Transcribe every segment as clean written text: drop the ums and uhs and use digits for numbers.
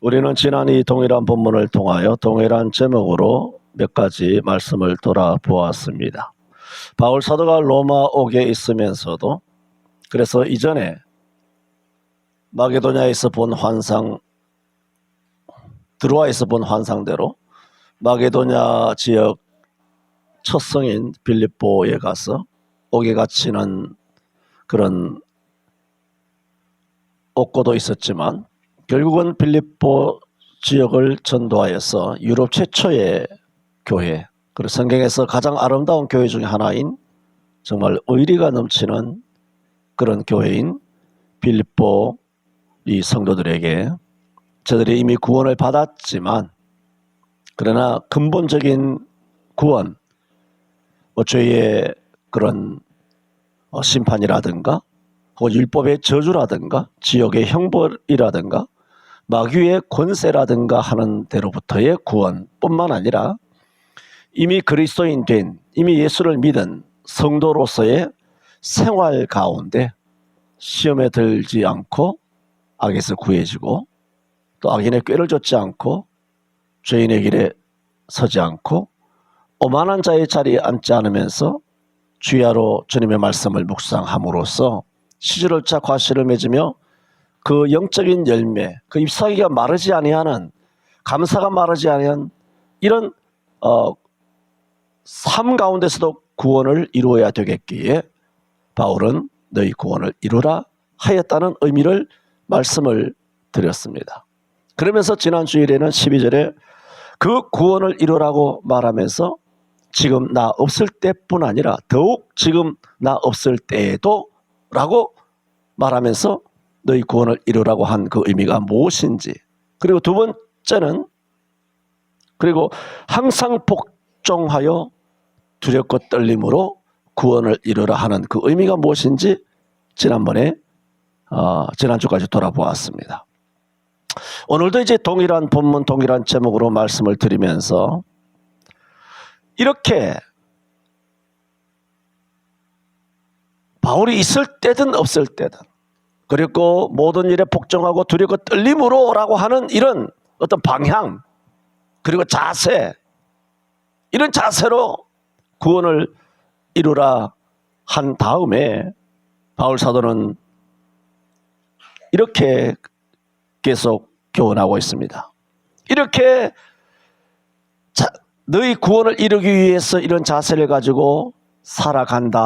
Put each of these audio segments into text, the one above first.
우리는 지난 이 동일한 본문을 통하여 동일한 제목으로 몇 가지 말씀을 돌아보았습니다. 바울 사도가 로마 옥에 있으면서도 그래서 이전에 마게도냐에서 본 환상, 드로아에서 본 환상대로 마게도냐 지역 첫 성인 빌립보에 가서 옥에 갇히는 그런 옥고도 있었지만 결국은 빌립보 지역을 전도하여서 유럽 최초의 교회, 그리고 성경에서 가장 아름다운 교회 중에 하나인 정말 의리가 넘치는 그런 교회인 빌립보 이 성도들에게 저들이 이미 구원을 받았지만 그러나 근본적인 구원, 죄의 그런 심판이라든가 혹은 율법의 저주라든가 지옥의 형벌이라든가 마귀의 권세라든가 하는 데로부터의 구원뿐만 아니라 이미 그리스도인 된, 이미 예수를 믿은 성도로서의 생활 가운데 시험에 들지 않고 악에서 구해지고 또 악인의 꾀를 좇지 않고 죄인의 길에 서지 않고 오만한 자의 자리에 앉지 않으면서 주야로 주님의 말씀을 묵상함으로써 시절을차 과실을 맺으며 그 영적인 열매, 그 잎사귀가 마르지 아니하는, 감사가 마르지 아니한 이런 삶 가운데서도 구원을 이루어야 되겠기에 바울은 너희 구원을 이루라 하였다는 의미를 말씀을 드렸습니다. 그러면서 지난 주일에는 12절에 그 구원을 이루라고 말하면서 지금 나 없을 때뿐 아니라 더욱 지금 나 없을 때에도 라고 말하면서 너희 구원을 이루라고 한 그 의미가 무엇인지, 그리고 두 번째는 그리고 항상 복종하여 두렵고 떨림으로 구원을 이루라 하는 그 의미가 무엇인지 지난번에 지난주까지 돌아보았습니다. 오늘도 이제 동일한 본문 동일한 제목으로 말씀을 드리면서 이렇게 바울이 있을 때든 없을 때든 그리고 모든 일에 복종하고 두렵고 떨림으로 라고 하는 이런 어떤 방향 그리고 자세, 이런 자세로 구원을 이루라 한 다음에 바울 사도는 이렇게 계속 교훈하고 있습니다. 이렇게 너희 구원을 이루기 위해서 이런 자세를 가지고 살아가게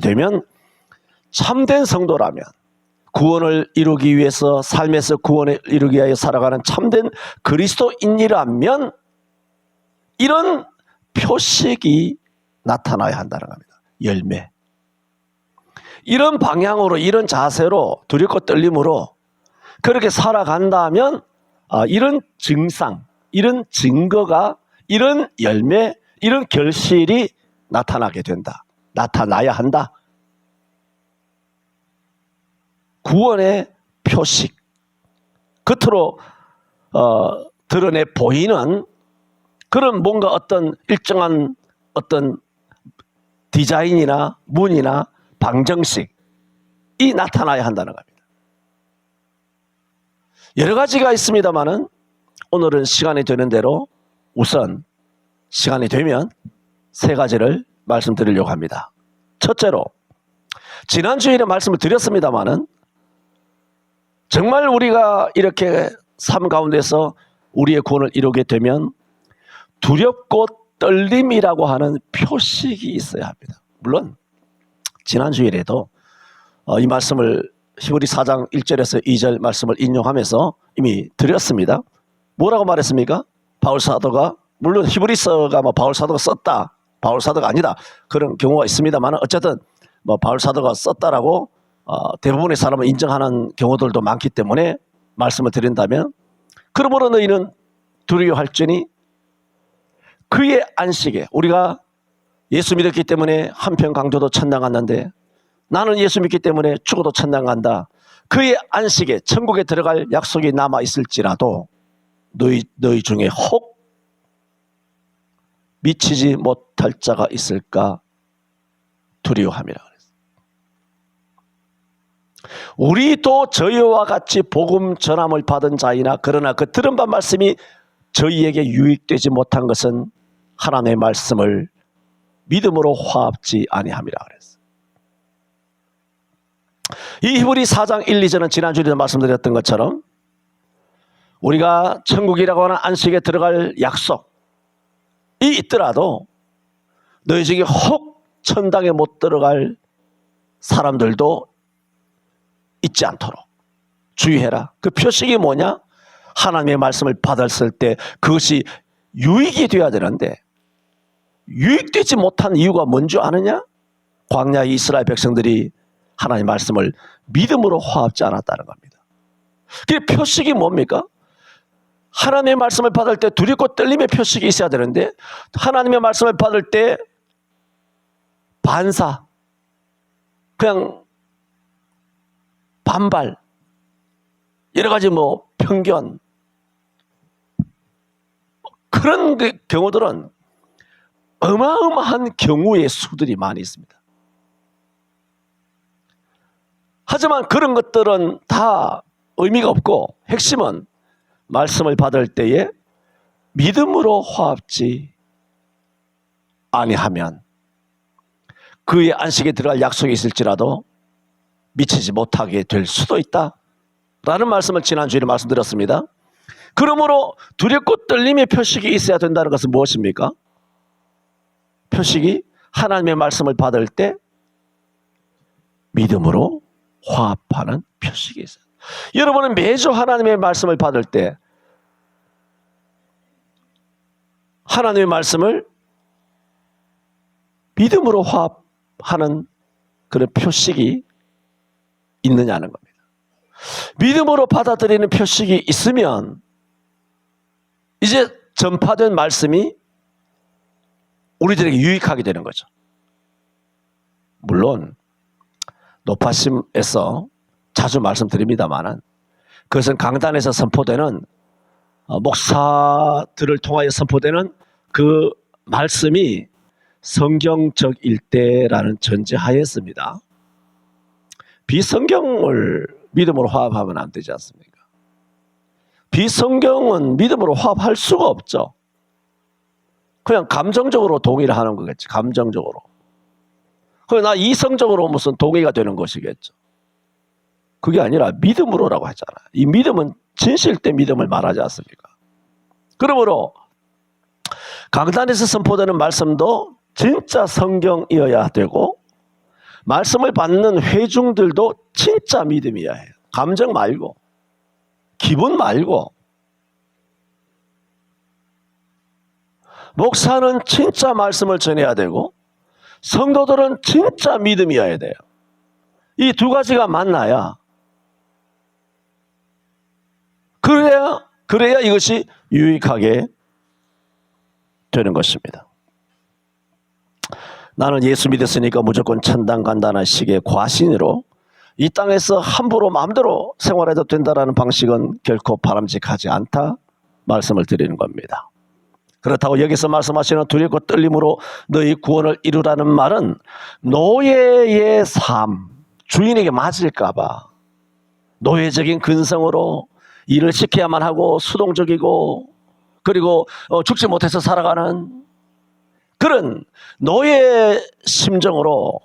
되면 참된 성도라면, 구원을 이루기 위해서 삶에서 구원을 이루기 위하여 살아가는 참된 그리스도인이라면 이런 표식이 나타나야 한다는 겁니다. 열매. 이런 방향으로, 이런 자세로, 두렵고 떨림으로 그렇게 살아간다면 이런 증상, 이런 증거가, 이런 열매, 이런 결실이 나타나게 된다. 나타나야 한다. 구원의 표식, 겉으로 드러내 보이는 그런 뭔가 어떤 일정한 어떤 디자인이나 문이나 방정식이 나타나야 한다는 겁니다. 여러 가지가 있습니다만은 오늘은 시간이 되는 대로 우선 시간이 되면 세 가지를 말씀드리려고 합니다. 첫째로, 지난 주일에 말씀을 드렸습니다만은 정말 우리가 이렇게 삶 가운데서 우리의 구원을 이루게 되면 두렵고 떨림이라고 하는 표식이 있어야 합니다. 물론 지난 주일에도 이 말씀을 히브리 4장 1절에서 2절 말씀을 인용하면서 이미 드렸습니다. 뭐라고 말했습니까? 바울 사도가, 물론 히브리서가 바울 사도가 썼다, 바울 사도가 아니다 그런 경우가 있습니다만 어쨌든 바울 사도가 썼다라고 대부분의 사람은 인정하는 경우들도 많기 때문에 말씀을 드린다면, 그러므로 너희는 두려워할지니 그의 안식에, 우리가 예수 믿었기 때문에 한편 강도도 천당 갔는데 나는 예수 믿기 때문에 죽어도 천당 간다. 그의 안식에, 천국에 들어갈 약속이 남아 있을지라도 너희 중에 혹 미치지 못할 자가 있을까 두려워함이라 그랬어요. 우리도 저희와 같이 복음 전함을 받은 자이나 그러나 그 들은 바 말씀이 저희에게 유익되지 못한 것은 하나님의 말씀을 믿음으로 화합지 아니함이라 그랬어요. 이 히브리 4장 1, 2절은 지난주에도 말씀드렸던 것처럼 우리가 천국이라고 하는 안식에 들어갈 약속이 있더라도 너희 중에 혹 천당에 못 들어갈 사람들도 있지 않도록 주의해라. 그 표식이 뭐냐? 하나님의 말씀을 받았을 때 그것이 유익이 되어야 되는데 유익되지 못한 이유가 뭔지 아느냐? 광야 이스라엘 백성들이 하나님의 말씀을 믿음으로 화합지 않았다는 겁니다. 그 표식이 뭡니까? 하나님의 말씀을 받을 때 두렵고 떨림의 표식이 있어야 되는데 하나님의 말씀을 받을 때 반사, 그냥 반발, 여러 가지 편견, 그런 경우들은 어마어마한 경우의 수들이 많이 있습니다. 하지만 그런 것들은 다 의미가 없고 핵심은 말씀을 받을 때에 믿음으로 화합지 아니하면 그의 안식에 들어갈 약속이 있을지라도 미치지 못하게 될 수도 있다라는 말씀을 지난주에 말씀드렸습니다. 그러므로 두렵고 떨림의 표식이 있어야 된다는 것은 무엇입니까? 표식이 하나님의 말씀을 받을 때 믿음으로 화합하는 표식이 있어요. 여러분은 매주 하나님의 말씀을 받을 때 하나님의 말씀을 믿음으로 화합하는 그런 표식이 있느냐는 겁니다. 믿음으로 받아들이는 표식이 있으면 이제 전파된 말씀이 우리들에게 유익하게 되는 거죠. 물론 높아심에서 자주 말씀드립니다만 그것은 강단에서 선포되는 목사들을 통하여 선포되는 그 말씀이 성경적일 때라는 전제하였습니다. 비성경을 믿음으로 화합하면 안 되지 않습니까? 비성경은 믿음으로 화합할 수가 없죠. 그냥 감정적으로 동의를 하는 거겠지. 감정적으로. 그러나 이성적으로 무슨 동의가 되는 것이겠죠. 그게 아니라 믿음으로라고 하잖아요. 이 믿음은 진실된 믿음을 말하지 않습니까? 그러므로 강단에서 선포되는 말씀도 진짜 성경이어야 되고 말씀을 받는 회중들도 진짜 믿음이어야 해요. 감정 말고 기분 말고. 목사는 진짜 말씀을 전해야 되고 성도들은 진짜 믿음이어야 돼요. 이 두 가지가 만나야 그래야 이것이 유익하게 되는 것입니다. 나는 예수 믿었으니까 무조건 천당 간다는 식의 과신으로 이 땅에서 함부로 마음대로 생활해도 된다는 방식은 결코 바람직하지 않다 말씀을 드리는 겁니다. 그렇다고 여기서 말씀하시는 두렵고 떨림으로 너희 구원을 이루라는 말은 노예의 삶, 주인에게 맞을까 봐 노예적인 근성으로 일을 시켜야만 하고 수동적이고 그리고 죽지 못해서 살아가는 그런 노예 심정으로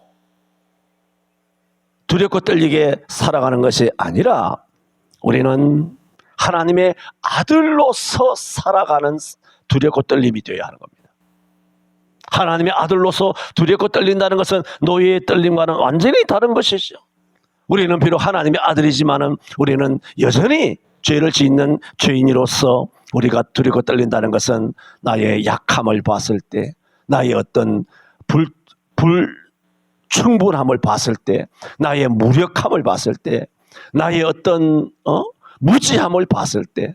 두렵고 떨리게 살아가는 것이 아니라 우리는 하나님의 아들로서 살아가는 두렵고 떨림이 되어야 하는 겁니다. 하나님의 아들로서 두렵고 떨린다는 것은 노예의 떨림과는 완전히 다른 것이죠. 우리는 비록 하나님의 아들이지만은 우리는 여전히 죄를 짓는 죄인으로서 우리가 두렵고 떨린다는 것은 나의 약함을 봤을 때, 나의 어떤 불충분함을 봤을 때, 나의 무력함을 봤을 때, 나의 어떤 무지함을 봤을 때,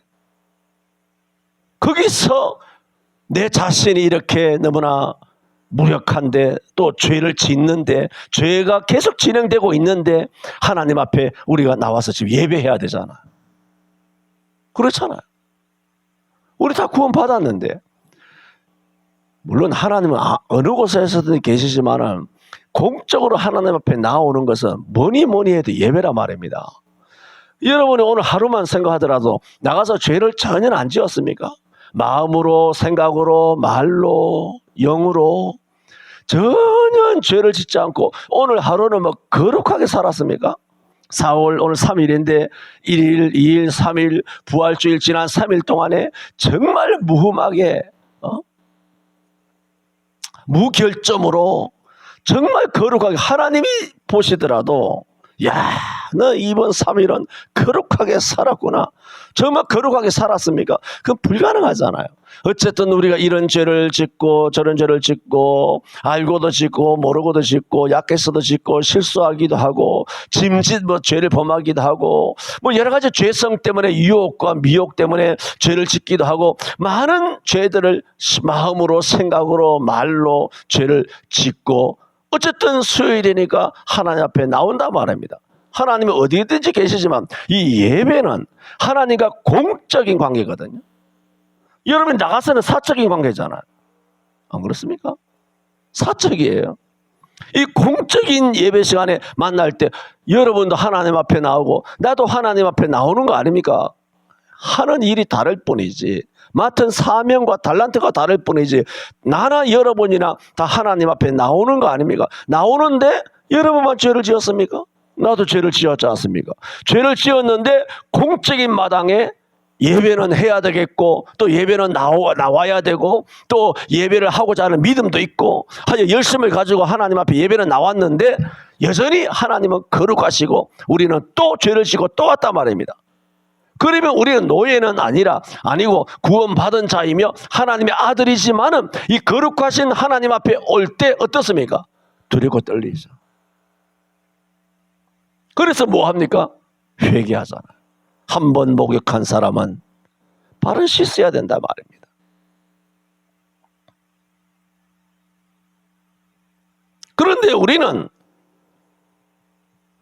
거기서 내 자신이 이렇게 너무나 무력한데 또 죄를 짓는데 죄가 계속 진행되고 있는데 하나님 앞에 우리가 나와서 지금 예배해야 되잖아. 그렇잖아요. 우리 다 구원 받았는데 물론 하나님은 어느 곳에서든 계시지만은 공적으로 하나님 앞에 나오는 것은 뭐니 뭐니 해도 예배란 말입니다. 여러분이 오늘 하루만 생각하더라도 나가서 죄를 전혀 안 지었습니까? 마음으로, 생각으로, 말로, 영으로 전혀 죄를 짓지 않고 오늘 하루는 뭐 거룩하게 살았습니까? 4월 오늘 3일인데 1일, 2일, 3일 부활주일 지난 3일 동안에 정말 무흠하게 무결점으로 정말 거룩하게 하나님이 보시더라도 야, 너 이번 3일은 거룩하게 살았구나. 정말 거룩하게 살았습니까? 그건 불가능하잖아요. 어쨌든 우리가 이런 죄를 짓고 저런 죄를 짓고 알고도 짓고 모르고도 짓고 약해서도 짓고 실수하기도 하고 짐짓 죄를 범하기도 하고 여러 가지 죄성 때문에 유혹과 미혹 때문에 죄를 짓기도 하고 많은 죄들을 마음으로 생각으로 말로 죄를 짓고 어쨌든 수요일이니까 하나님 앞에 나온단 말입니다. 하나님이 어디든지 계시지만 이 예배는 하나님과 공적인 관계거든요. 여러분이 나가서는 사적인 관계잖아요. 안 그렇습니까? 사적이에요. 이 공적인 예배 시간에 만날 때 여러분도 하나님 앞에 나오고 나도 하나님 앞에 나오는 거 아닙니까? 하는 일이 다를 뿐이지 맡은 사명과 달란트가 다를 뿐이지 나나 여러분이나 다 하나님 앞에 나오는 거 아닙니까? 나오는데 여러분만 죄를 지었습니까? 나도 죄를 지었지 않습니까? 죄를 지었는데 공적인 마당에 예배는 해야 되겠고 또 예배는 나와야 되고 또 예배를 하고자 하는 믿음도 있고 하여 열심을 가지고 하나님 앞에 예배는 나왔는데 여전히 하나님은 거룩하시고 우리는 또 죄를 지고 또 왔단 말입니다. 그러면 우리는 노예는 아니고 구원받은 자이며 하나님의 아들이지만은 이 거룩하신 하나님 앞에 올 때 어떻습니까? 두렵고 떨리죠. 그래서 뭐 합니까? 회개하잖아요. 한 번 목욕한 사람은 발은 씻어야 된다 말입니다. 그런데 우리는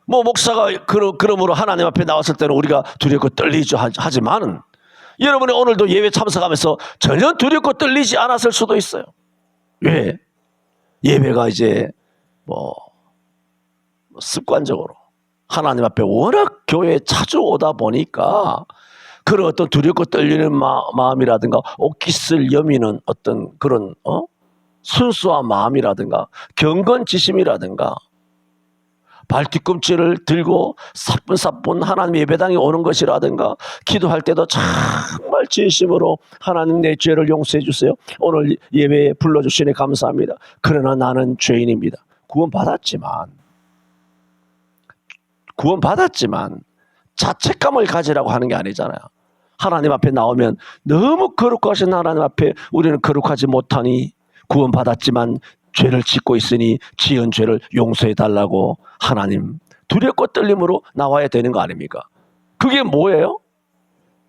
목사가 그러므로 하나님 앞에 나왔을 때는 우리가 두렵고 떨리죠 하지만 여러분이 오늘도 예배 참석하면서 전혀 두렵고 떨리지 않았을 수도 있어요. 왜? 예배가 이제 습관적으로 하나님 앞에 워낙 교회에 자주 오다 보니까 그런 어떤 두렵고 떨리는 마음이라든가 옥기슬 여미는 어떤 그런 순수한 마음이라든가 경건지심이라든가 발뒤꿈치를 들고 사뿐사뿐 하나님 예배당에 오는 것이라든가 기도할 때도 정말 진심으로 하나님 내 죄를 용서해 주세요. 오늘 예배에 불러주시니 감사합니다. 그러나 나는 죄인입니다. 구원받았지만 자책감을 가지라고 하는 게 아니잖아요. 하나님 앞에 나오면 너무 거룩하신 하나님 앞에 우리는 거룩하지 못하니 구원받았지만 죄를 짓고 있으니 지은 죄를 용서해 달라고 하나님 두렵고 떨림으로 나와야 되는 거 아닙니까? 그게 뭐예요?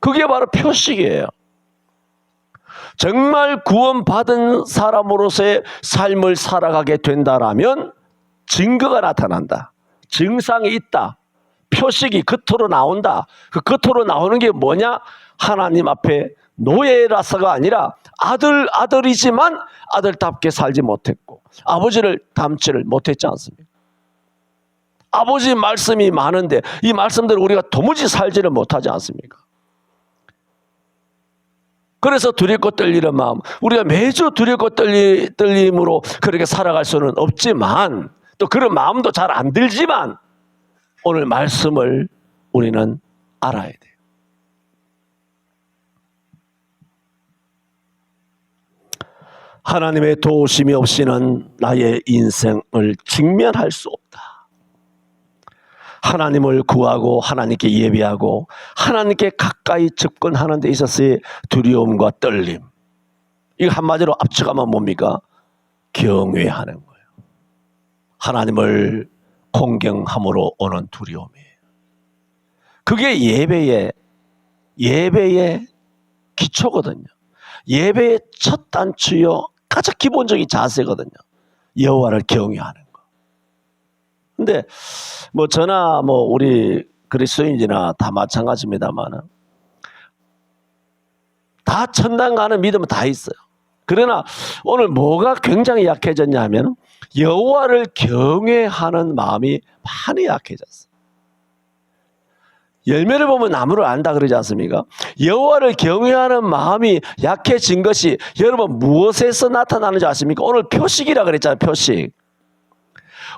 그게 바로 표식이에요. 정말 구원받은 사람으로서의 삶을 살아가게 된다라면 증거가 나타난다. 증상이 있다. 표식이 겉으로 나온다. 그 겉으로 나오는 게 뭐냐? 하나님 앞에 노예라서가 아니라 아들이지만 아들답게 살지 못했고 아버지를 닮지를 못했지 않습니까? 아버지 말씀이 많은데 이 말씀대로 우리가 도무지 살지를 못하지 않습니까? 그래서 두렵고 떨리는 마음, 우리가 매주 두렵고 떨림으로 그렇게 살아갈 수는 없지만 또 그런 마음도 잘 안 들지만 오늘 말씀을 우리는 알아야 돼요. 하나님의 도우심이 없이는 나의 인생을 직면할 수 없다. 하나님을 구하고 하나님께 예배하고 하나님께 가까이 접근하는 데 있어서의 두려움과 떨림, 이거 한마디로 압축하면 뭡니까? 경외하는 거예요. 하나님을 공경함으로 오는 두려움이에요. 그게 예배의 기초거든요. 예배의 첫 단추요 가장 기본적인 자세거든요. 여호와를 경외하는 거. 근데 저나 우리 그리스도인이나 다 마찬가지입니다만은 다 천당 가는 믿음은 다 있어요. 그러나 오늘 뭐가 굉장히 약해졌냐 하면 여호와를 경외하는 마음이 많이 약해졌어. 열매를 보면 나무를 안다 그러지 않습니까? 여호와를 경외하는 마음이 약해진 것이 여러분 무엇에서 나타나는지 아십니까? 오늘 표식이라 그랬잖아요. 표식.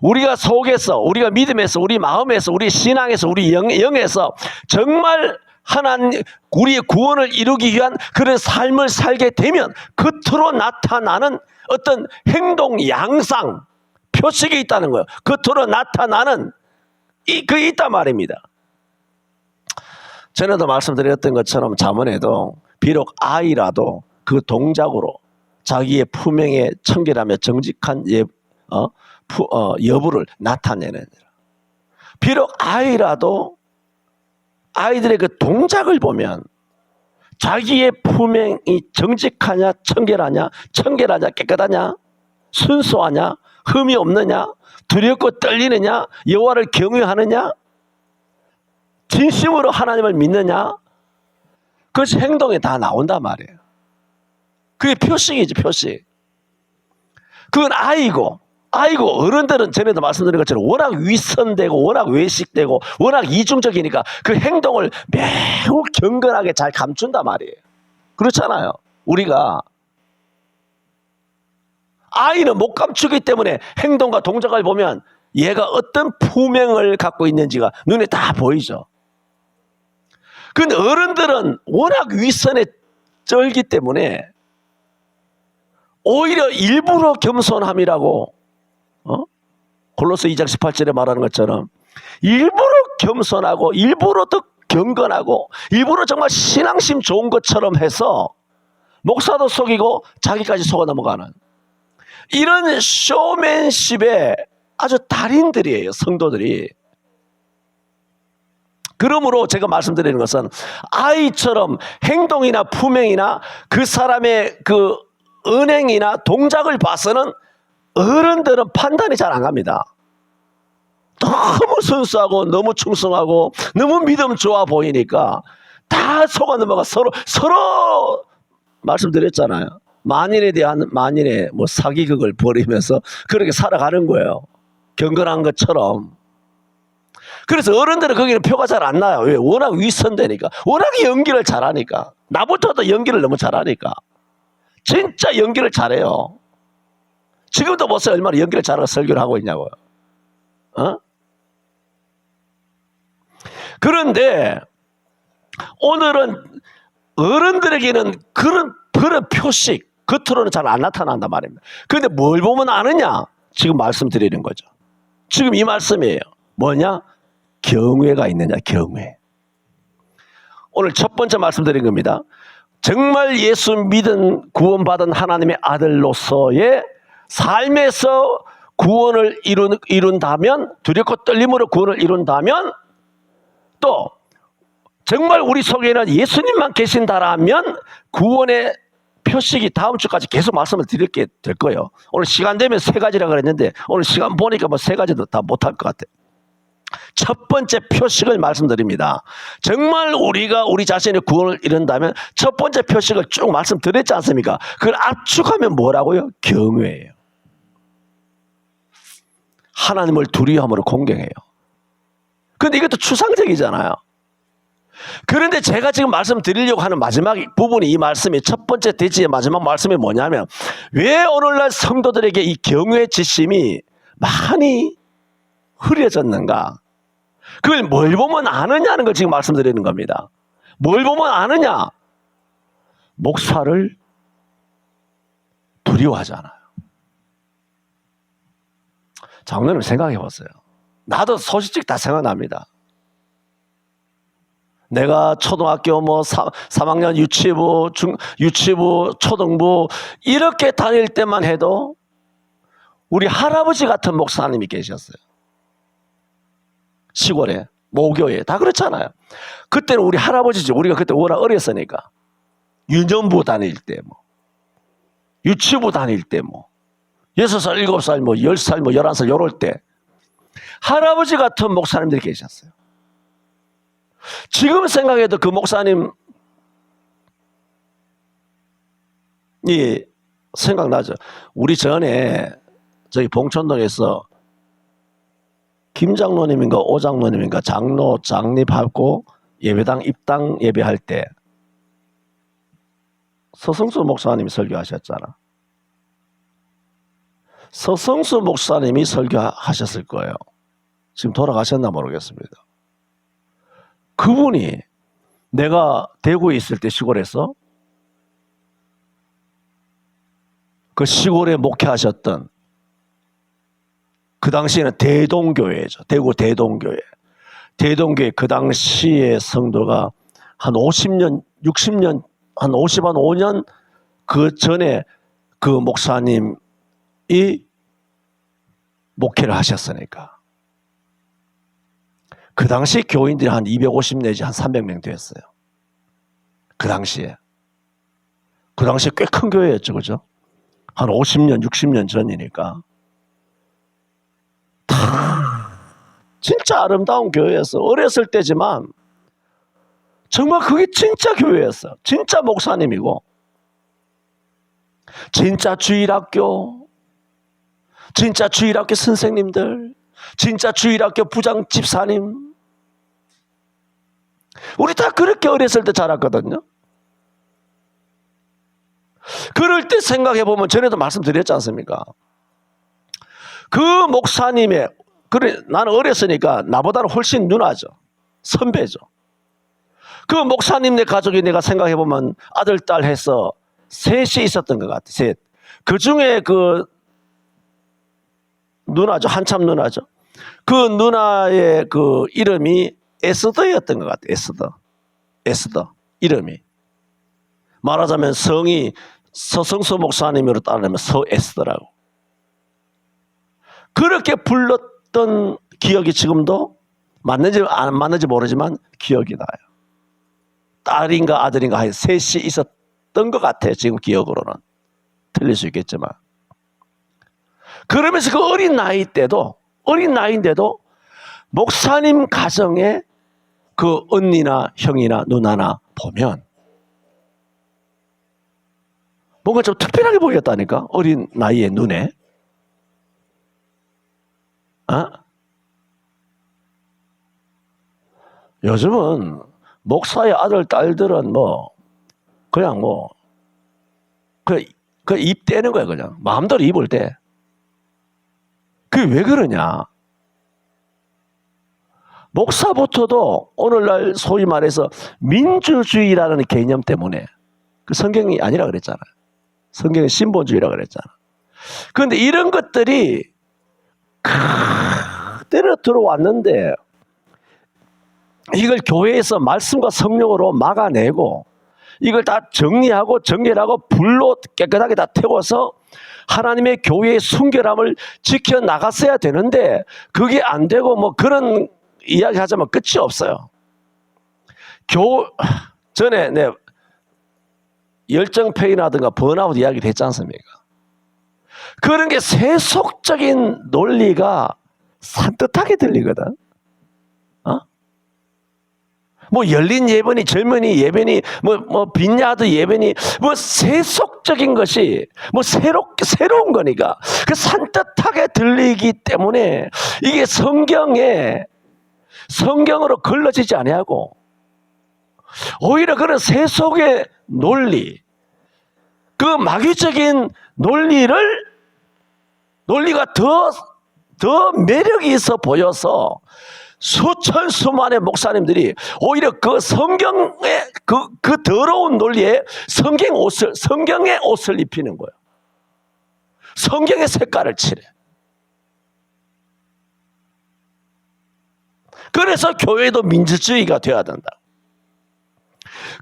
우리가 속에서, 우리가 믿음에서, 우리 마음에서, 우리 신앙에서, 우리 영에서 정말 하나님 우리의 구원을 이루기 위한 그런 삶을 살게 되면 겉으로 나타나는 어떤 행동 양상, 표식이 있다는 거예요. 겉으로 나타나는 그게 있단 말입니다. 전에도 말씀드렸던 것처럼 잠언에도 비록 아이라도 그 동작으로 자기의 품행에 청결하며 정직한 여부를 나타내는, 비록 아이라도 아이들의 그 동작을 보면 자기의 품행이 정직하냐, 청결하냐, 깨끗하냐, 순수하냐, 흠이 없느냐, 두렵고 떨리느냐, 여호와를 경외하느냐, 진심으로 하나님을 믿느냐, 그것이 행동에 다 나온단 말이에요. 그게 표식이지, 표식. 그건 아이고 어른들은 전에도 말씀드린 것처럼 워낙 윗선되고 워낙 외식되고 워낙 이중적이니까 그 행동을 매우 경건하게 잘 감춘단 말이에요. 그렇잖아요. 우리가 아이는 못 감추기 때문에 행동과 동작을 보면 얘가 어떤 품행을 갖고 있는지가 눈에 다 보이죠. 근데 어른들은 워낙 윗선에 쩔기 때문에 오히려 일부러 겸손함이라고 골로새 2장 18절에 말하는 것처럼 일부러 겸손하고 일부러 더 경건하고 일부러 정말 신앙심 좋은 것처럼 해서 목사도 속이고 자기까지 속아 넘어가는 이런 쇼맨십의 아주 달인들이에요, 성도들이. 그러므로 제가 말씀드리는 것은 아이처럼 행동이나 품행이나 그 사람의 그 은행이나 동작을 봐서는 어른들은 판단이 잘 안 갑니다. 너무 순수하고 너무 충성하고 너무 믿음 좋아 보이니까 다 속아 넘어가 서로 말씀드렸잖아요. 만인에 대한 만인의 사기극을 벌이면서 그렇게 살아가는 거예요. 경건한 것처럼. 그래서 어른들은 거기는 표가 잘 안 나요. 왜? 워낙 윗선대니까. 워낙 연기를 잘하니까. 나부터도 연기를 너무 잘하니까. 진짜 연기를 잘해요. 지금도 보세요. 얼마나 연기를 잘하고 설교를 하고 있냐고요. 그런데 오늘은 어른들에게는 그런 표식, 겉으로는 잘 안 나타난단 말입니다. 그런데 뭘 보면 아느냐? 지금 말씀드리는 거죠. 지금 이 말씀이에요. 뭐냐? 경외가 있느냐, 경외. 오늘 첫 번째 말씀드린 겁니다. 정말 예수 믿은 구원받은 하나님의 아들로서의 삶에서 구원을 이룬다면, 두렵고 떨림으로 구원을 이룬다면, 또 정말 우리 속에는 예수님만 계신다라면 구원의 표식이 다음 주까지 계속 말씀을 드릴게 될 거예요. 오늘 시간 되면 3가지라 그랬는데 오늘 시간 보니까 3가지도 다 못할 것 같아요. 첫 번째 표식을 말씀드립니다. 정말 우리가 우리 자신의 구원을 이룬다면 첫 번째 표식을 쭉 말씀드렸지 않습니까? 그걸 압축하면 뭐라고요? 경외예요. 하나님을 두려움으로 공경해요. 그런데 이것도 추상적이잖아요. 그런데 제가 지금 말씀드리려고 하는 마지막 부분이 이 말씀이 첫 번째 대지의 마지막 말씀이 뭐냐면 왜 오늘날 성도들에게 이 경외 지심이 많이 흐려졌는가? 그걸 뭘 보면 아느냐는 걸 지금 말씀드리는 겁니다. 뭘 보면 아느냐? 목사를 두려워하잖아요. 장로님 생각해 보세요. 나도 소식적 다 생각납니다. 내가 초등학교 3학년 유치부, 초등부 이렇게 다닐 때만 해도 우리 할아버지 같은 목사님이 계셨어요. 시골에, 모교에 다 그렇잖아요. 그때는 우리 할아버지지. 우리가 그때 워낙 어렸으니까. 유년부 다닐 때 유치부 다닐 때 6살, 7살, 10살, 11살 요럴 때 할아버지 같은 목사님들이 계셨어요. 지금 생각해도 그 목사님이 생각나죠. 우리 전에 저희 봉천동에서 김 장로님인가 오 장로님인가 장로 장립하고 예배당 입당 예배할 때 서성수 목사님이 설교하셨잖아. 서성수 목사님이 설교하셨을 거예요. 지금 돌아가셨나 모르겠습니다. 그분이 내가 대구에 있을 때 시골에서 그 시골에 목회하셨던 그 당시에는 대동교회죠. 대구 대동교회. 대동교회 그 당시의 성도가 한 50년, 60년, 한 55년 그 전에 그 목사님이 목회를 하셨으니까. 그 당시 교인들이 한 250 내지 한 300명 되었어요. 그 당시에. 그 당시에 꽤 큰 교회였죠. 그죠? 한 50년, 60년 전이니까. 진짜 아름다운 교회였어. 어렸을 때지만 정말 그게 진짜 교회였어. 진짜 목사님이고 진짜 주일학교, 진짜 주일학교 선생님들, 진짜 주일학교 부장 집사님, 우리 다 그렇게 어렸을 때 자랐거든요. 그럴 때 생각해 보면 전에도 말씀드렸지 않습니까? 그 목사님의, 그래, 나는 어렸으니까 나보다는 훨씬 누나죠. 선배죠. 그 목사님네 가족이 내가 생각해 보면 아들, 딸 해서 셋이 있었던 것 같아. 셋. 그 중에 그 누나죠. 한참 누나죠. 그 누나의 그 이름이 에스더였던 것 같아. 에스더. 에스더. 이름이. 말하자면 성이 서성수 목사님으로 따르면 서에스더라고. 그렇게 불렀던 기억이 지금도 맞는지 안 맞는지 모르지만 기억이 나요. 딸인가 아들인가 하여 셋이 있었던 것 같아요. 지금 기억으로는. 틀릴 수 있겠지만. 그러면서 그 어린 나이인데도 목사님 가정에 그 언니나 형이나 누나나 보면 뭔가 좀 특별하게 보였다니까. 어린 나이에 눈에. 요즘은 목사의 아들, 딸들은 그냥 입 떼는 거야, 그냥. 마음대로 입을 때. 그게 왜 그러냐? 목사부터도 오늘날 소위 말해서 민주주의라는 개념 때문에 그 성경이 아니라 그랬잖아요. 성경은 신본주의라 그랬잖아. 그런데 이런 것들이 그대로 들어왔는데 이걸 교회에서 말씀과 성령으로 막아내고 이걸 다 정리하고 정결하고 불로 깨끗하게 다 태워서 하나님의 교회의 순결함을 지켜나갔어야 되는데 그게 안 되고 그런 이야기 하자면 끝이 없어요. 전에 열정페이라든가 번아웃 이야기를 했지 않습니까? 그런 게 세속적인 논리가 산뜻하게 들리거든. 열린 예배니 젊은이 예배니 빈야드 예배니 세속적인 것이 새로운 거니까 그 산뜻하게 들리기 때문에 이게 성경으로 걸러지지 아니하고 오히려 그런 세속의 논리, 그 마귀적인 논리가 더 매력이 있어 보여서 수천 수만의 목사님들이 오히려 그 성경의 그 더러운 논리에 성경의 옷을 입히는 거예요. 성경의 색깔을 칠해. 그래서 교회도 민주주의가 되어야 된다.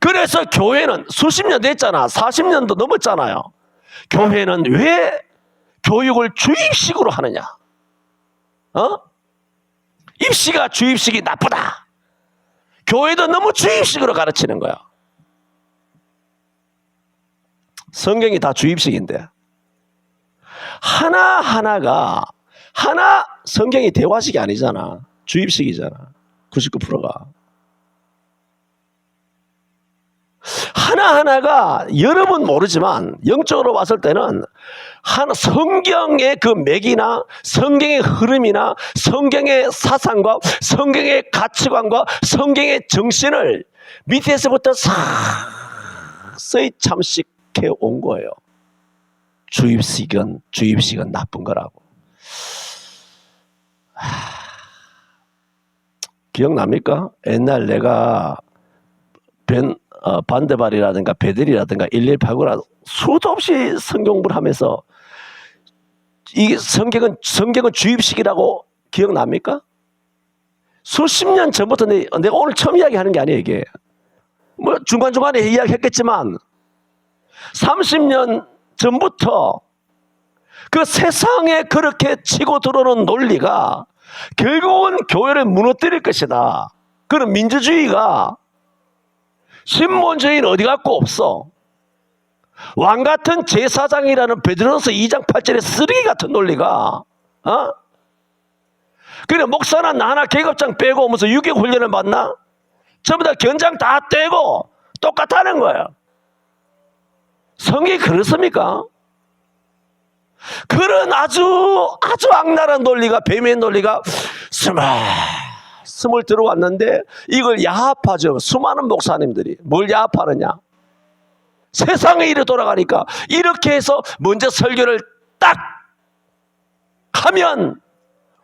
그래서 교회는 수십 년 됐잖아. 40년도 넘었잖아요. 교회는 왜 교육을 주입식으로 하느냐? 입시가 주입식이 나쁘다. 교회도 너무 주입식으로 가르치는 거야. 성경이 다 주입식인데 하나 성경이 대화식이 아니잖아. 주입식이잖아. 99%가. 하나하나가 여러분 모르지만 영적으로 봤을 때는 성경의 그 맥이나 성경의 흐름이나 성경의 사상과 성경의 가치관과 성경의 정신을 밑에서부터 서서히 잠식해 온 거예요. 주입식은 나쁜 거라고. 기억납니까? 옛날 내가 반대발이라든가 베들이라든가 1189라 수도 없이 성경 공부를 하면서 이 성경은 주입식이라고 기억납니까? 수십 년 전부터 내가 오늘 처음 이야기하는 게 아니에요. 이게 뭐 중간중간에 이야기했겠지만 30년 전부터 그 세상에 그렇게 치고 들어오는 논리가 결국은 교회를 무너뜨릴 것이다. 그런 민주주의가 신본주의는 어디 갖고 없어. 왕 같은 제사장이라는 베드로서 2장 8절의 쓰레기 같은 논리가 그래 목사나 나나 계급장 빼고 오면서 유격 훈련을 받나? 전부 다 견장 다 떼고 똑같다는 거예요. 성경이 그렇습니까? 그런 아주 악랄한 논리가 뱀의 논리가 스물 들어왔는데 이걸 야합하죠. 수많은 목사님들이 뭘 야합하느냐? 세상의 일이 돌아가니까 이렇게 해서 먼저 설교를 딱 하면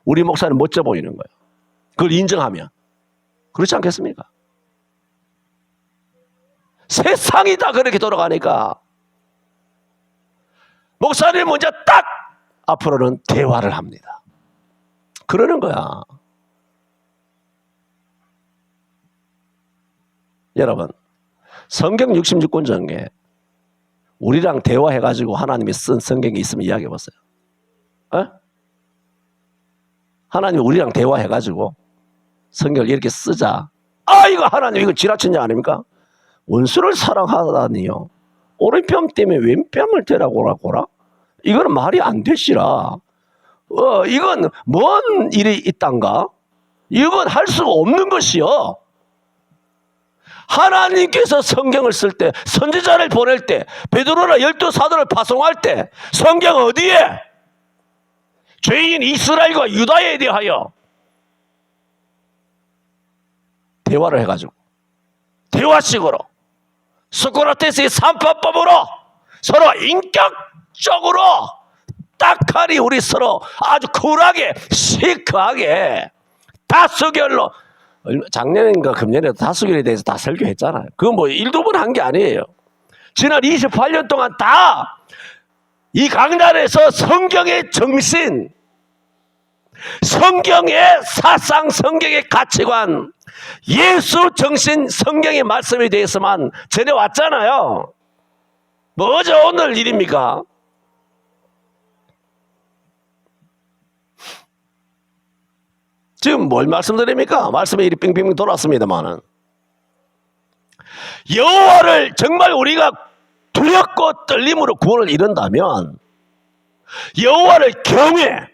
우리 목사는 멋져 보이는 거예요. 그걸 인정하면. 그렇지 않겠습니까? 세상이 다 그렇게 돌아가니까 목사님 먼저 딱 앞으로는 대화를 합니다. 그러는 거야. 여러분, 성경 66권 중에 우리랑 대화해가지고 하나님이 쓴 성경이 있으면 이야기해 보세요. 하나님이 우리랑 대화해가지고 성경을 이렇게 쓰자. 이거 하나님 이거 지라친자 아닙니까? 원수를 사랑하다니요. 오른뺨 때문에 왼뺨을 대라고 하라? 이거는 말이 안 되시라. 이건 뭔 일이 있단가? 이건 할 수가 없는 것이요. 하나님께서 성경을 쓸 때, 선지자를 보낼 때, 베드로나 12사도를 파송할 때 성경 어디에? 죄인 이스라엘과 유다에 대하여 대화를 해가지고 대화식으로 소크라테스의 삼파법으로 서로 인격적으로 딱하니 우리 서로 아주 쿨하게 시크하게 다수결로 작년인가 금년에도 다수결에 대해서 다 설교했잖아요. 그건 뭐 1~2번 한 게 아니에요. 지난 28년 동안 다 이 강단에서 성경의 정신, 성경의 사상, 성경의 가치관, 예수 정신, 성경의 말씀에 대해서만 전해왔잖아요. 뭐 어제 오늘 일입니까? 지금 뭘 말씀드립니까? 말씀에 일이 빙빙 돌았습니다만은 여호와를 정말 우리가 두렵고 떨림으로 구원을 이룬다면 여호와를 경외,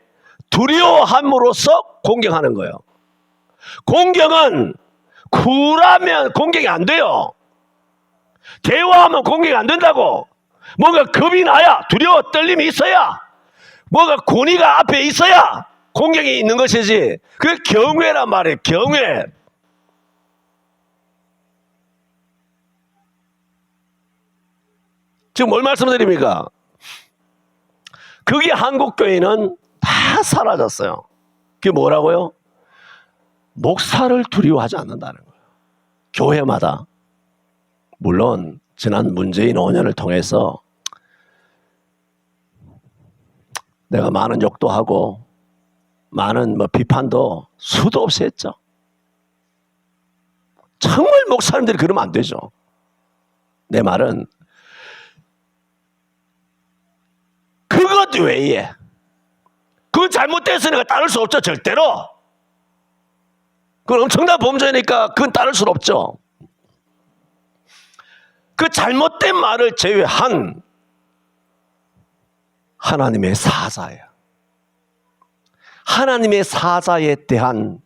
두려워함으로써 공경하는 거예요. 공경은 쿨하면 공경이 안 돼요. 대화하면 공경이 안 된다고. 뭔가 겁이 나야, 두려워 떨림이 있어야, 뭔가 권위가 앞에 있어야 공경이 있는 것이지. 그게 경외란 말이에요. 경외. 지금 뭘 말씀드립니까? 그게 한국교회는 다 사라졌어요. 그게 뭐라고요? 목사를 두려워하지 않는다는 거예요. 교회마다. 물론 지난 문재인 5년을 통해서 내가 많은 욕도 하고 많은 비판도 수도 없이 했죠. 정말 목사님들이 그러면 안 되죠. 내 말은 그것 외에 그건 잘못됐으니까 따를 수 없죠. 절대로. 그건 엄청난 범죄니까 그건 따를 수 없죠. 그 잘못된 말을 제외한 하나님의 사자예요. 하나님의 사자에 대한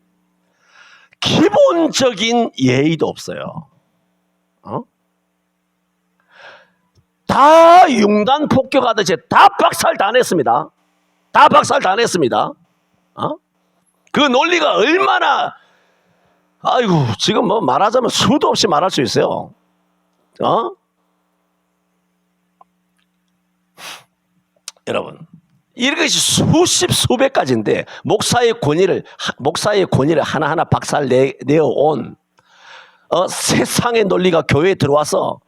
기본적인 예의도 없어요. 다 융단 폭격하듯이 다 박살 다 냈습니다. 다 박살 다 냈습니다. 그 논리가 얼마나, 아이고, 지금 뭐 말하자면 수도 없이 말할 수 있어요. 여러분, 이것이 수십 수백 가지인데 목사의 권위를 하나하나 박살 내어온 세상의 논리가 교회에 들어와서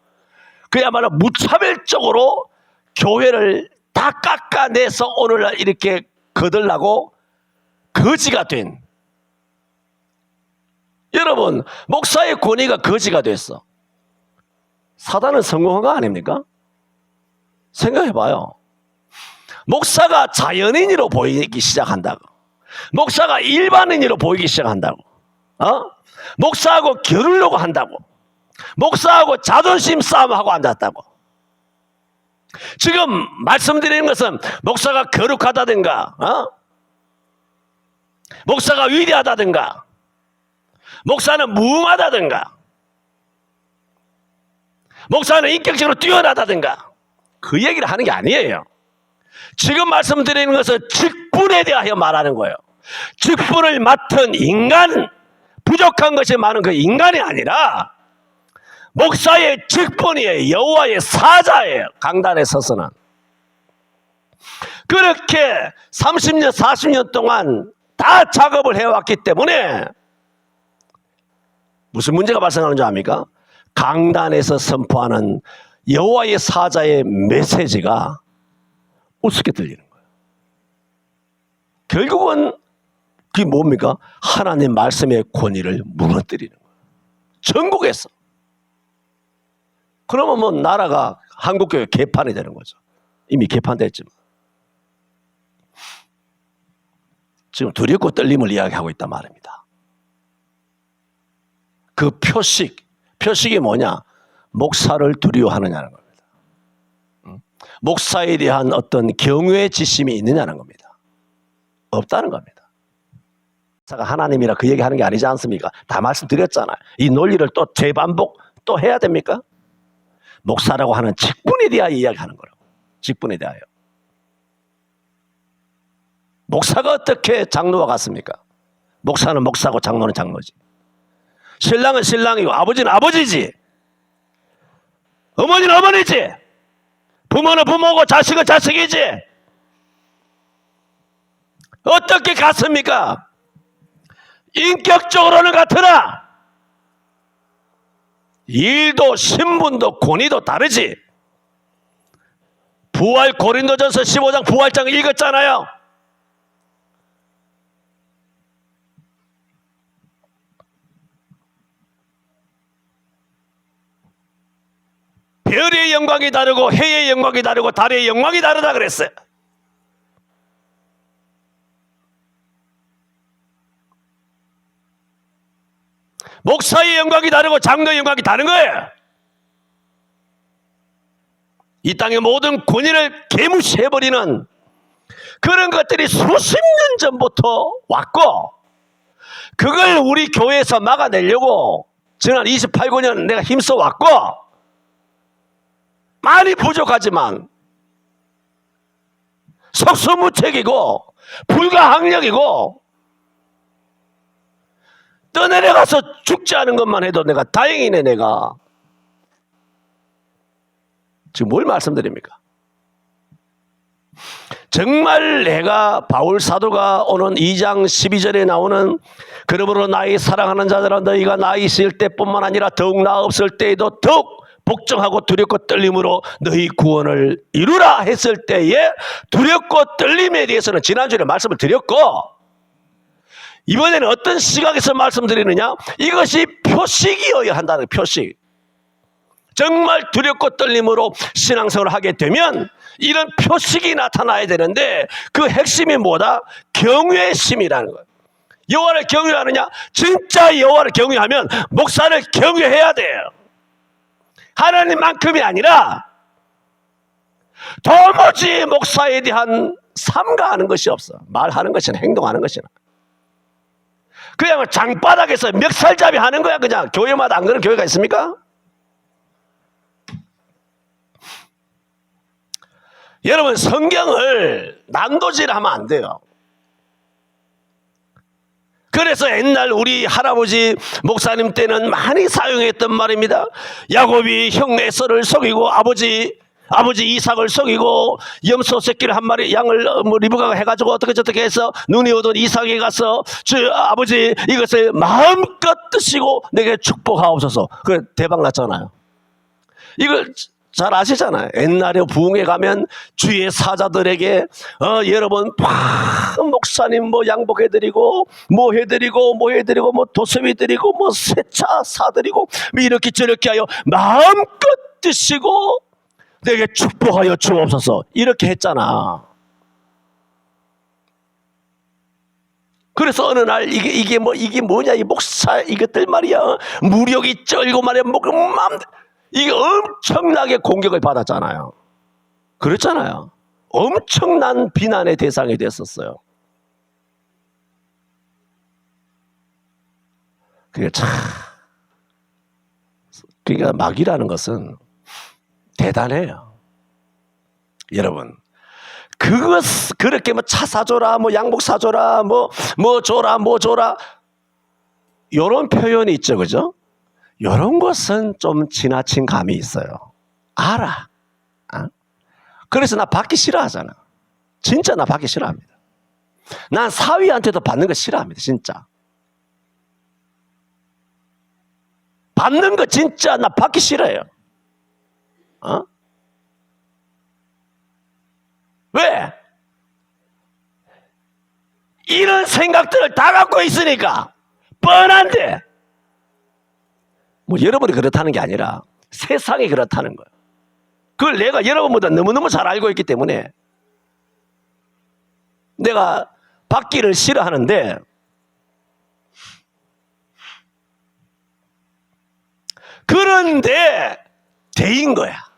그야말로 무차별적으로 교회를 다 깎아내서 오늘날 이렇게 거들라고 거지가 된, 여러분, 목사의 권위가 거지가 됐어. 사단은 성공한 거 아닙니까? 생각해봐요. 목사가 자연인으로 보이기 시작한다고, 목사가 일반인으로 보이기 시작한다고, 목사하고 겨루려고 한다고, 목사하고 자존심 싸움하고 앉았다고. 지금 말씀드리는 것은 목사가 거룩하다든가, 목사가 위대하다든가, 목사는 무음하다든가, 목사는 인격적으로 뛰어나다든가, 그 얘기를 하는 게 아니에요. 지금 말씀드리는 것은 직분에 대하여 말하는 거예요. 직분을 맡은 인간, 부족한 것이 많은 그 인간이 아니라 목사의 직분이에요. 여호와의 사자예요. 강단에 서서는. 그렇게 30년 40년 동안 다 작업을 해왔기 때문에 무슨 문제가 발생하는 줄 압니까? 강단에서 선포하는 여호와의 사자의 메시지가 우습게 들리는 거예요. 결국은 그게 뭡니까? 하나님 말씀의 권위를 무너뜨리는 거예요. 전국에서. 그러면 뭐 나라가, 한국교회 개판이 되는 거죠. 이미 개판됐지만. 지금 두렵고 떨림을 이야기하고 있단 말입니다. 그 표식이 뭐냐? 목사를 두려워하느냐는 겁니다. 목사에 대한 어떤 경외의 지심이 있느냐는 겁니다. 없다는 겁니다. 목사가 하나님이라 그 얘기하는 게 아니지 않습니까? 다 말씀드렸잖아요. 이 논리를 또 재반복 또 해야 됩니까? 목사라고 하는 직분에 대하여 이야기하는 거라고. 직분에 대하여. 목사가 어떻게 장로와 같습니까? 목사는 목사고 장로는 장로지. 신랑은 신랑이고 아버지는 아버지지. 어머니는 어머니지. 부모는 부모고 자식은 자식이지. 어떻게 같습니까? 인격적으로는 같으나 일도 신분도 권위도 다르지. 부활 고린도전서 15장 부활장 읽었잖아요. 별의 영광이 다르고 해의 영광이 다르고 달의 영광이 다르다 그랬어요. 목사의 영광이 다르고 장로의 영광이 다른 거예요. 이 땅의 모든 권위를 개무시해버리는 그런 것들이 수십 년 전부터 왔고, 그걸 우리 교회에서 막아내려고 지난 28, 9년 내가 힘써 왔고, 많이 부족하지만 속수무책이고 불가항력이고 떠내려가서 죽지 않은 것만 해도 내가 다행이네. 내가 지금 뭘 말씀드립니까? 정말 내가 바울 사도가 오는 2장 12절에 나오는 그러므로 나의 사랑하는 자들아 너희가 나 있을 때뿐만 아니라 더욱 나 없을 때에도 더욱 복종하고 두렵고 떨림으로 너희 구원을 이루라 했을 때에 두렵고 떨림에 대해서는 지난주에 말씀을 드렸고, 이번에는 어떤 시각에서 말씀드리느냐? 이것이 표식이어야 한다는 표식. 정말 두렵고 떨림으로 신앙생활을 하게 되면 이런 표식이 나타나야 되는데 그 핵심이 뭐다? 경외의 심이라는 거예요. 여호와를 경외하느냐? 진짜 여호와를 경외하면 목사를 경외해야 돼요. 하나님만큼이 아니라 도무지 목사에 대한 삼가하는 것이 없어. 말하는 것이나 행동하는 것이나. 그냥 장바닥에서 멱살잡이 하는 거야. 그냥 교회마다 안 그런 교회가 있습니까? 여러분, 성경을 난도질하면 안 돼요. 그래서 옛날 우리 할아버지 목사님 때는 많이 사용했던 말입니다. 야곱이 형 에서를 속이고 아버지 이삭을 속이고 염소 새끼를 한 마리 양을 리브가가 해가지고 어떻게 저렇게 해서 눈이 오던 이삭에 가서 아버지 이것을 마음껏 드시고 내게 축복하옵소서. 그래 대박 났잖아요. 이걸 잘 아시잖아요. 옛날에 부흥회 가면 주의 사자들에게 여러분 목사님 뭐 양복해드리고 뭐 해드리고 뭐 도섭이 드리고 뭐 세차 사드리고 뭐 이렇게 저렇게 하여 마음껏 드시고 내게 축복하여 주옵소서 이렇게 했잖아. 그래서 어느 날 이게 뭐냐 이 목사 이것들 말이야 무력이 쩔고 말이야 이게 엄청나게 공격을 받았잖아요. 그렇잖아요. 엄청난 비난의 대상이 됐었어요. 그러니까 마귀라는 것은 대단해요. 여러분, 그렇게 뭐 차 사줘라, 뭐 양복 사줘라, 뭐 줘라, 요런 표현이 있죠, 그죠? 요런 것은 좀 지나친 감이 있어요. 알아. 그래서 나 받기 싫어하잖아. 진짜 나 받기 싫어합니다. 난 사위한테도 받는 거 싫어합니다, 진짜. 받는 거 진짜 나 받기 싫어요. 왜? 이런 생각들을 다 갖고 있으니까 뻔한데 뭐 여러분이 그렇다는 게 아니라 세상이 그렇다는 거예요. 그걸 내가 여러분보다 너무너무 잘 알고 있기 때문에 내가 받기를 싫어하는데 그런데 대인 거야.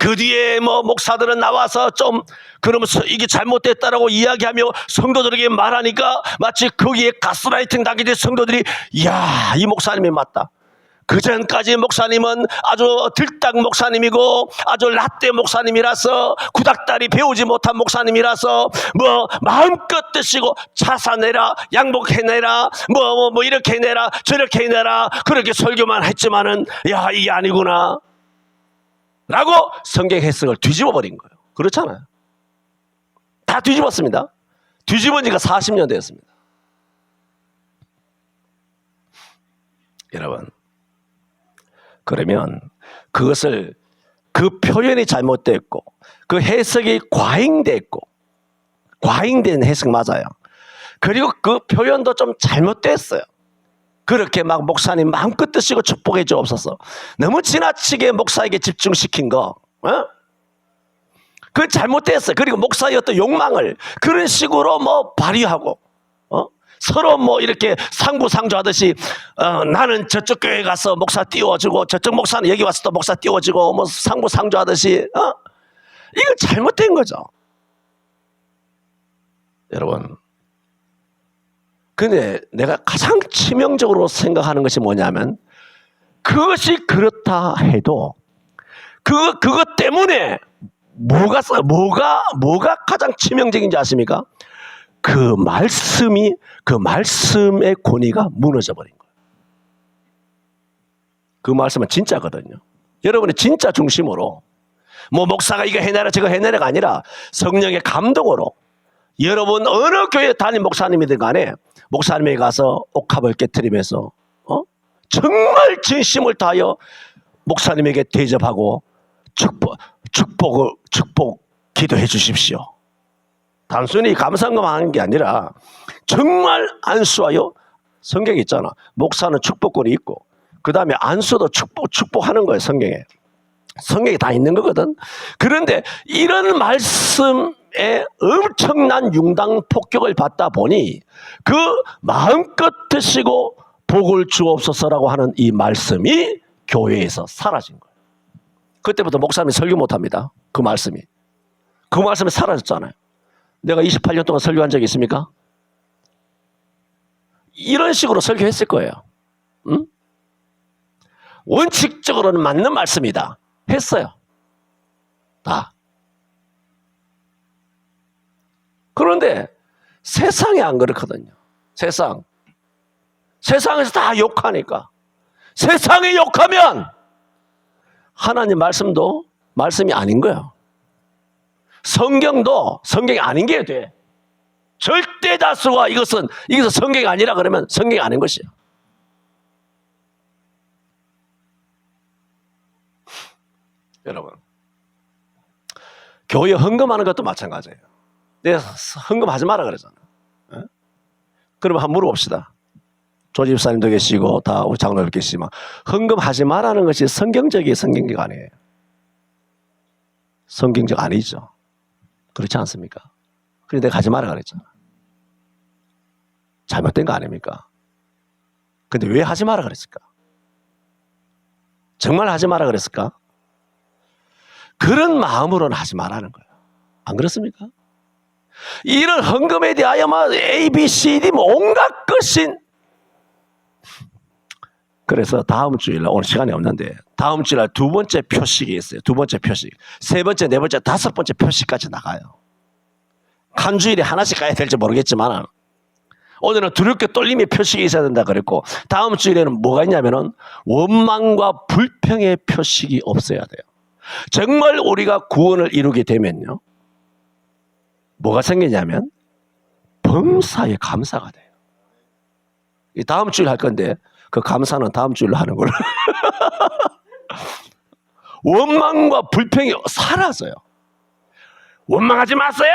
그 뒤에 뭐 목사들은 나와서 좀 그러면서 이게 잘못됐다라고 이야기하며 성도들에게 말하니까 마치 거기에 가스라이팅 당기듯 성도들이 이야 이 목사님이 맞다. 그 전까지 목사님은 아주 들딱 목사님이고 아주 라떼 목사님이라서 구닥다리 배우지 못한 목사님이라서 뭐 마음껏 드시고 차 사내라 양복해내라 뭐 이렇게 해내라 저렇게 해내라 그렇게 설교만 했지만은 야 이게 아니구나 라고 성경 해석을 뒤집어 버린 거예요. 그렇잖아요. 다 뒤집었습니다. 뒤집은 지가 40년 되었습니다. 여러분, 그러면 그것을 그 표현이 잘못됐고 그 해석이 과잉됐고 과잉된 해석 맞아요. 그리고 그 표현도 좀 잘못됐어요. 그렇게 막 목사님 마음껏 드시고 축복해 주옵소서. 너무 지나치게 목사에게 집중시킨 거, 그건 잘못됐어요. 그리고 목사의 어떤 욕망을 그런 식으로 뭐 발휘하고, 서로 뭐 이렇게 상부상조하듯이, 나는 저쪽 교회 가서 목사 띄워주고 저쪽 목사는 여기 와서 또 목사 띄워주고 뭐 상부상조하듯이, 이거 잘못된 거죠. 여러분. 근데 내가 가장 치명적으로 생각하는 것이 뭐냐면 그것이 그렇다 해도 그것 때문에 뭐가 가장 치명적인지 아십니까? 그 말씀의 권위가 무너져 버린 거예요. 그 말씀은 진짜거든요. 여러분이 진짜 중심으로 뭐 목사가 이거 해내라 저거 해내라가 아니라 성령의 감동으로 여러분 어느 교회 담임 목사님이든 간에 목사님에게 가서 옥합을 깨트리면서 정말 진심을 다하여 목사님에게 대접하고 축복 기도해 주십시오. 단순히 감상만 하는 게 아니라 정말 안수하여 성경에 있잖아. 목사는 축복권이 있고 그 다음에 안수도 축복하는 거예요. 성경에 다 있는 거거든. 그런데 이런 말씀에 엄청난 융당 폭격을 받다 보니 그 마음껏 드시고 복을 주옵소서라고 하는 이 말씀이 교회에서 사라진 거예요. 그때부터 목사님이 설교 못합니다. 그 말씀이 사라졌잖아요. 내가 28년 동안 설교한 적이 있습니까? 이런 식으로 설교했을 거예요. 응? 원칙적으로는 맞는 말씀이다 했어요. 다. 그런데 세상이 안 그렇거든요. 세상에서 다 욕하니까. 세상이 욕하면 하나님 말씀도 말씀이 아닌 거예요. 성경도 성경이 아닌 게 돼. 절대 다수가 이것은 성경이 아니라 그러면 성경이 아닌 것이에요. 여러분, 교회 헌금하는 것도 마찬가지예요. 내가 헌금하지 마라 그러잖아. 그러면 한번 물어봅시다. 조집사님도 계시고 다 우리 장로님 계시지만 헌금하지 말라는 것이 성경적 아니에요. 성경적 아니죠. 그렇지 않습니까? 그래서 내가 하지 마라 그랬잖아. 잘못된 거 아닙니까? 근데 왜 하지 마라 그랬을까? 정말 하지 마라 그랬을까? 그런 마음으로는 하지 말라는 거예요. 안 그렇습니까? 이런 헌금에 대하여 A, B, C, D 온갖 것이. 그래서 다음 주일날, 오늘 시간이 없는데 다음 주일날 두 번째 표식이 있어요. 두 번째 표식. 세 번째, 네 번째, 다섯 번째 표식까지 나가요. 한 주일에 하나씩 가야 될지 모르겠지만 오늘은 두렵게 떨림의 표식이 있어야 된다 그랬고 다음 주일에는 뭐가 있냐면은 원망과 불평의 표식이 없어야 돼요. 정말 우리가 구원을 이루게 되면요. 뭐가 생기냐면 범사에 감사가 돼요. 다음 주일 할 건데 그 감사는 다음 주일로 하는 걸로. 원망과 불평이 사라져요. 원망하지 마세요.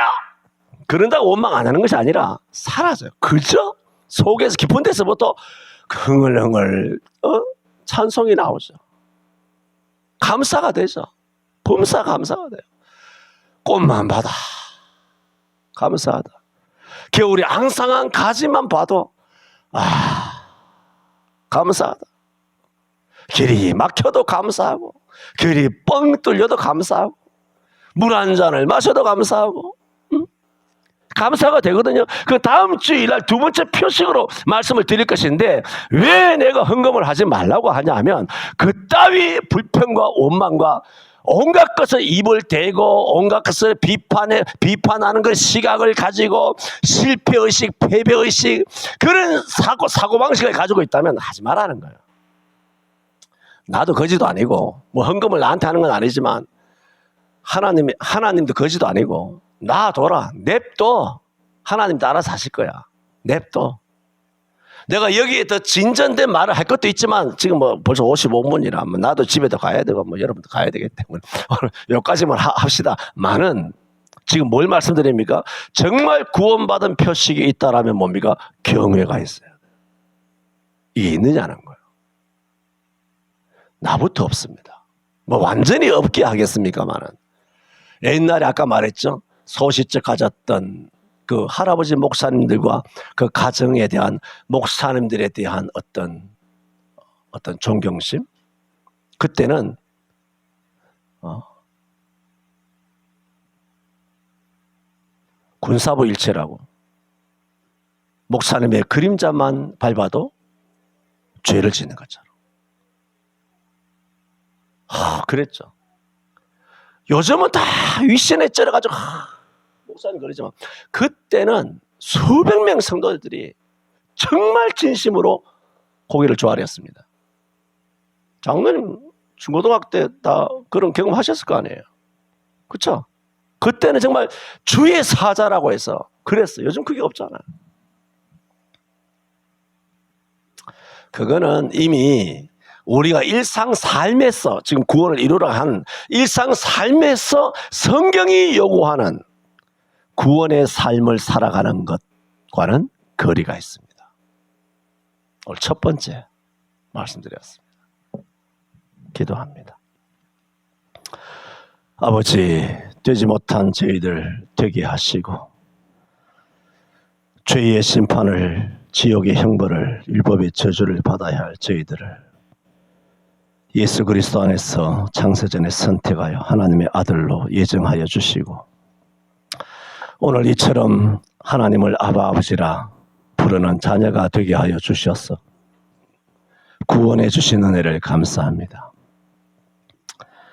그런다고 원망 안 하는 것이 아니라 사라져요. 그저 속에서 깊은 데서부터 흥얼흥얼 찬송이 나오죠. 감사가 되죠. 범사 감사가 돼요. 꽃만 봐도 감사하다. 겨울에 앙상한 가지만 봐도 감사하다. 길이 막혀도 감사하고 길이 뻥 뚫려도 감사하고 물 한 잔을 마셔도 감사하고 감사가 되거든요. 그 다음 주일날 두 번째 표식으로 말씀을 드릴 것인데 왜 내가 헌금을 하지 말라고 하냐면 그따위 불평과 원망과 온갖 것을 입을 대고 온갖 것을 비판하는 그 시각을 가지고 실패의식, 패배의식 그런 사고방식을 가지고 있다면 하지 말라는 거예요. 나도 거지도 아니고 뭐 헌금을 나한테 하는 건 아니지만 하나님도 거지도 아니고 놔둬라. 냅둬. 하나님도 알아서 하실 거야. 냅둬. 내가 여기에 더 진전된 말을 할 것도 있지만 지금 뭐 벌써 55분이라 나도 집에도 가야 되고 여러분도 가야 되기 때문에 오늘 여기까지만 합시다. 많은 지금 뭘 말씀드립니까? 정말 구원받은 표식이 있다라면 뭡니까? 경외가 있어야 돼요. 이게 있느냐는 거예요. 나부터 없습니다. 뭐 완전히 없게 하겠습니까만은 옛날에 아까 말했죠. 소시적 가졌던 그 할아버지 목사님들과 그 가정에 대한 목사님들에 대한 어떤 존경심? 그때는 군사부 일체라고 목사님의 그림자만 밟아도 죄를 짓는 것처럼 그랬죠. 요즘은 다 윗신에 쩔어가지고 목사님 그러지만 그때는 수백 명 성도들이 정말 진심으로 고기를 좋아했습니다. 장로님 중고등학교 때 다 그런 경험하셨을 거 아니에요. 그렇죠? 그때는 정말 주의 사자라고 해서 그랬어요. 요즘 그게 없잖아요. 그거는 이미 우리가 일상 삶에서 지금 구원을 이루려 한 일상 삶에서 성경이 요구하는 구원의 삶을 살아가는 것과는 거리가 있습니다. 오늘 첫 번째 말씀드렸습니다. 기도합니다. 아버지, 되지 못한 저희들 되게 하시고 죄의 심판을 지옥의 형벌을 율법의 저주를 받아야 할 저희들을 예수 그리스도 안에서 창세전에 선택하여 하나님의 아들로 예정하여 주시고 오늘 이처럼 하나님을 아바 아버지라 부르는 자녀가 되게 하여 주셔서 구원해 주신 은혜를 감사합니다.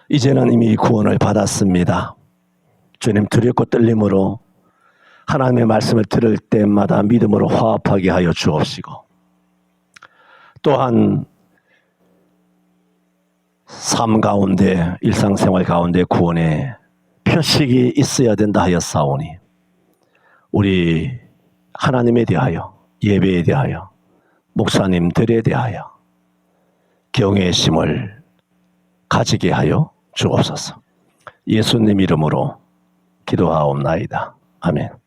이제는 이미 구원을 받았습니다. 주님 두렵고 떨림으로 하나님의 말씀을 들을 때마다 믿음으로 화합하게 하여 주옵시고, 또한 삶 가운데, 일상생활 가운데 구원의 표식이 있어야 된다 하여 싸우니, 우리 하나님에 대하여, 예배에 대하여, 목사님들에 대하여 경외심을 가지게 하여 주옵소서. 예수님 이름으로 기도하옵나이다. 아멘.